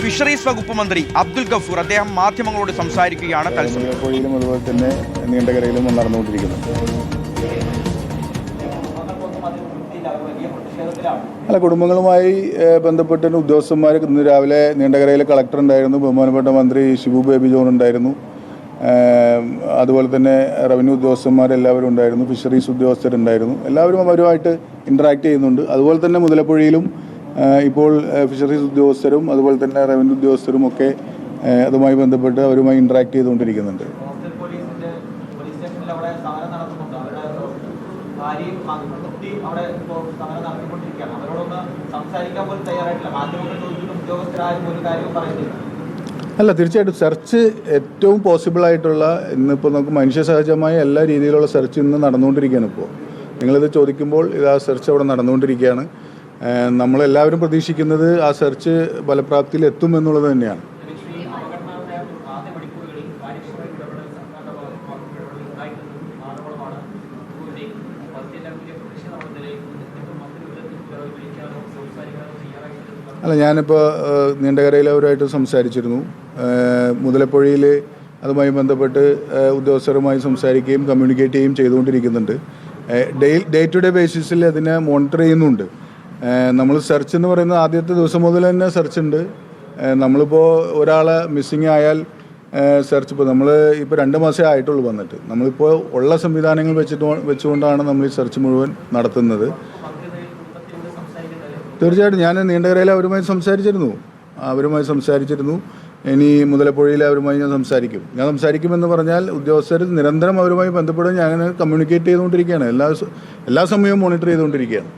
Fisheries വകുപ്പ് മന്ത്രി അബ്ദുൽ ഗഫൂർ അദ്ദേഹം മാധ്യമങ്ങളോട് സംസാരിക്കുകയാണ്. മുല്ലപ്പുഴയിലും അതുപോലെ തന്നെ നീണ്ടകരയിലും നടന്നുകൊണ്ടിരിക്കുന്നുണ്ട്. അല്ല, കുടുംബങ്ങളുമായി ബന്ധപ്പെട്ട ഉദ്യോഗസ്ഥന്മാർ ഇന്ന് രാവിലെ നീണ്ടകരയിലെ കളക്ടർ ഉണ്ടായിരുന്നു, ബഹുമാനപ്പെട്ട മന്ത്രി ഷിബു ബേബി ജോൺ ഉണ്ടായിരുന്നു, അതുപോലെ തന്നെ റവന്യൂ ഉദ്യോഗസ്ഥന്മാരെല്ലാവരും ഉണ്ടായിരുന്നു, ഫിഷറീസ് ഉദ്യോഗസ്ഥരുണ്ടായിരുന്നു. എല്ലാവരും അവരുമായിട്ട് ഇൻട്രാക്ട് ചെയ്യുന്നുണ്ട്. അതുപോലെ തന്നെ മുതലപ്പുഴയിലും ഇപ്പോൾ ഫിഷറീസ് ഉദ്യോഗസ്ഥരും അതുപോലെ തന്നെ റവന്യൂ ഉദ്യോഗസ്ഥരും ഒക്കെ അതുമായി ബന്ധപ്പെട്ട് അവരുമായി ഇൻട്രാക്ട് ചെയ്തുകൊണ്ടിരിക്കുന്നുണ്ട്. അല്ല, തീർച്ചയായിട്ടും സെർച്ച് ഏറ്റവും പോസിബിളായിട്ടുള്ള ഇന്നിപ്പോൾ നമുക്ക് മനുഷ്യ സഹജമായ എല്ലാ രീതിയിലുള്ള സെർച്ച് ഇന്ന് നടന്നുകൊണ്ടിരിക്കുകയാണ്. ഇപ്പോൾ നിങ്ങളിത് ചോദിക്കുമ്പോൾ ഇത് ആ സെർച്ച് അവിടെ നടന്നുകൊണ്ടിരിക്കുകയാണ്. നമ്മളെല്ലാവരും പ്രതീക്ഷിക്കുന്നത് ആ സെർച്ച് ഫലപ്രാപ്തിയിൽ എത്തുമെന്നുള്ളത് തന്നെയാണ്. അല്ല, ഞാനിപ്പോൾ നീണ്ടകരയിലവരുമായിട്ട് സംസാരിച്ചിരുന്നു. മുതലപ്പുഴയിൽ അതുമായി ബന്ധപ്പെട്ട് ഉദ്യോഗസ്ഥരുമായി സംസാരിക്കുകയും കമ്മ്യൂണിക്കേറ്റ് ചെയ്യുകയും ചെയ്തുകൊണ്ടിരിക്കുന്നുണ്ട്. ഡേ ടു ഡേ ബേസിസിൽ അതിനെ മോണിറ്റർ ചെയ്യുന്നുണ്ട്. നമ്മൾ സെർച്ച് എന്ന് പറയുന്നത് ആദ്യത്തെ ദിവസം മുതൽ തന്നെ സെർച്ച് ഉണ്ട്. നമ്മളിപ്പോൾ ഒരാളെ മിസ്സിങ് ആയാൽ സെർച്ച് ഇപ്പോൾ നമ്മൾ ഇപ്പോൾ 2 മാസമേ ആയിട്ടുള്ളൂ വന്നിട്ട്. നമ്മളിപ്പോൾ ഉള്ള സംവിധാനങ്ങൾ വെച്ചുകൊണ്ടാണ് നമ്മൾ ഈ സെർച്ച് മുഴുവൻ നടത്തുന്നത്. തീർച്ചയായിട്ടും ഞാൻ നീണ്ടകരയിൽ അവരുമായി സംസാരിച്ചിരുന്നു. ഇനി മുതലപ്പുഴയിൽ അവരുമായി ഞാൻ സംസാരിക്കുമെന്ന് പറഞ്ഞാൽ ഉദ്യോഗസ്ഥർ നിരന്തരം അവരുമായി ബന്ധപ്പെടുക ഞാൻ കമ്മ്യൂണിക്കേറ്റ് ചെയ്തുകൊണ്ടിരിക്കുകയാണ്. എല്ലാ സമയവും മോണിറ്റർ ചെയ്തുകൊണ്ടിരിക്കുകയാണ്.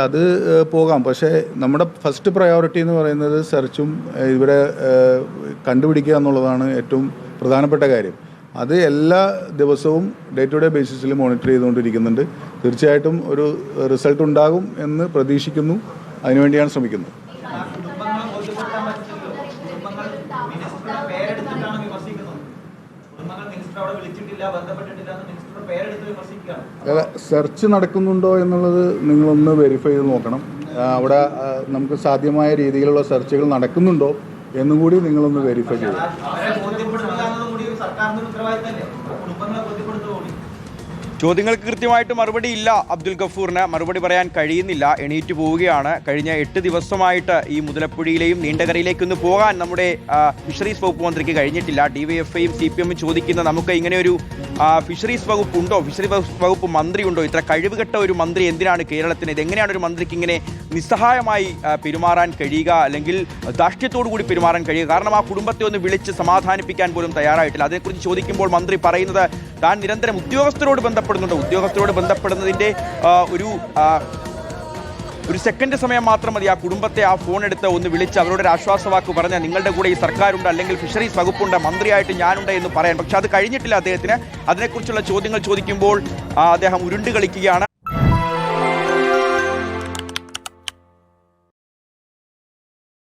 അത് പോകാം. പക്ഷേ നമ്മുടെ ഫസ്റ്റ് പ്രയോറിറ്റി എന്ന് പറയുന്നത് സെർച്ചും ഇവരെ കണ്ടുപിടിക്കുക എന്നുള്ളതാണ് ഏറ്റവും പ്രധാനപ്പെട്ട കാര്യം. അത് എല്ലാ ദിവസവും ഡേ ടു ഡേ ബേസിസിൽ മോണിറ്റർ ചെയ്തുകൊണ്ടിരിക്കുന്നുണ്ട്. തീർച്ചയായിട്ടും ഒരു റിസൾട്ട് ഉണ്ടാകും എന്ന് പ്രതീക്ഷിക്കുന്നു. അതിനുവേണ്ടിയാണ് ശ്രമിക്കുന്നത്. സെർച്ച് നടക്കുന്നുണ്ടോ എന്നുള്ളത് നിങ്ങളൊന്ന് വെരിഫൈ ചെയ്ത് നോക്കണം. അവിടെ നമുക്ക് സാധ്യമായ രീതിയിലുള്ള സെർച്ചുകൾ നടക്കുന്നുണ്ടോ എന്നും കൂടി നിങ്ങളൊന്ന് വെരിഫൈ ചെയ്യണം. ചോദ്യങ്ങൾക്ക് കൃത്യമായിട്ട് മറുപടി ഇല്ല. അബ്ദുൽ ഗഫൂറിന് മറുപടി പറയാൻ കഴിയുന്നില്ല, എണീറ്റ് പോവുകയാണ്. കഴിഞ്ഞ 8 ദിവസമായിട്ട് ഈ മുതലപ്പുഴയിലെയും നീണ്ടകരയിലേക്കൊന്ന് പോകാൻ നമ്മുടെ ഫിഷറീസ് വകുപ്പ് മന്ത്രിക്ക് കഴിഞ്ഞിട്ടില്ല. DYFIയും CPM ചോദിക്കുന്ന നമുക്ക് ഇങ്ങനെയൊരു ഫിഷറീസ് വകുപ്പ് ഉണ്ടോ, ഫിഷറീസ് വകുപ്പ് മന്ത്രി ഉണ്ടോ, ഇത്ര കഴിവുകെട്ട ഒരു മന്ത്രി എന്തിനാണ് കേരളത്തിന്? ഇതെങ്ങനെയാണ് ഒരു മന്ത്രിക്ക് ഇങ്ങനെ നിസ്സഹായമായി പെരുമാറാൻ കഴിയുക, അല്ലെങ്കിൽ ധാർഷ്ട്യത്തോടു കൂടി പെരുമാറാൻ കഴിയുക? കാരണം ആ കുടുംബത്തെ ഒന്ന് വിളിച്ച് സമാധാനിപ്പിക്കാൻ പോലും തയ്യാറായിട്ടില്ല. അതേക്കുറിച്ച് ചോദിക്കുമ്പോൾ മന്ത്രി പറയുന്നത് താൻ നിരന്തരം ഉദ്യോഗസ്ഥരോട് ബന്ധപ്പെടുന്നതിൻ്റെ ഒരു സെക്കൻഡ് സമയം മാത്രം മതി ആ കുടുംബത്തെ ആ ഫോൺ എടുത്ത് ഒന്ന് വിളിച്ച് അവരോട് ഒരു ആശ്വാസവാക്ക് പറഞ്ഞാൽ നിങ്ങളുടെ കൂടെ ഈ സർക്കാരുണ്ട്, അല്ലെങ്കിൽ ഫിഷറീസ് വകുപ്പുണ്ട്, മന്ത്രിയായിട്ട് ഞാനുണ്ട് എന്ന് പറയാൻ. പക്ഷെ അത് കഴിഞ്ഞിട്ടില്ല അദ്ദേഹത്തിന്. അതിനെക്കുറിച്ചുള്ള ചോദ്യങ്ങൾ ചോദിക്കുമ്പോൾ അദ്ദേഹം ഉരുണ്ട് കളിക്കുകയാണ്.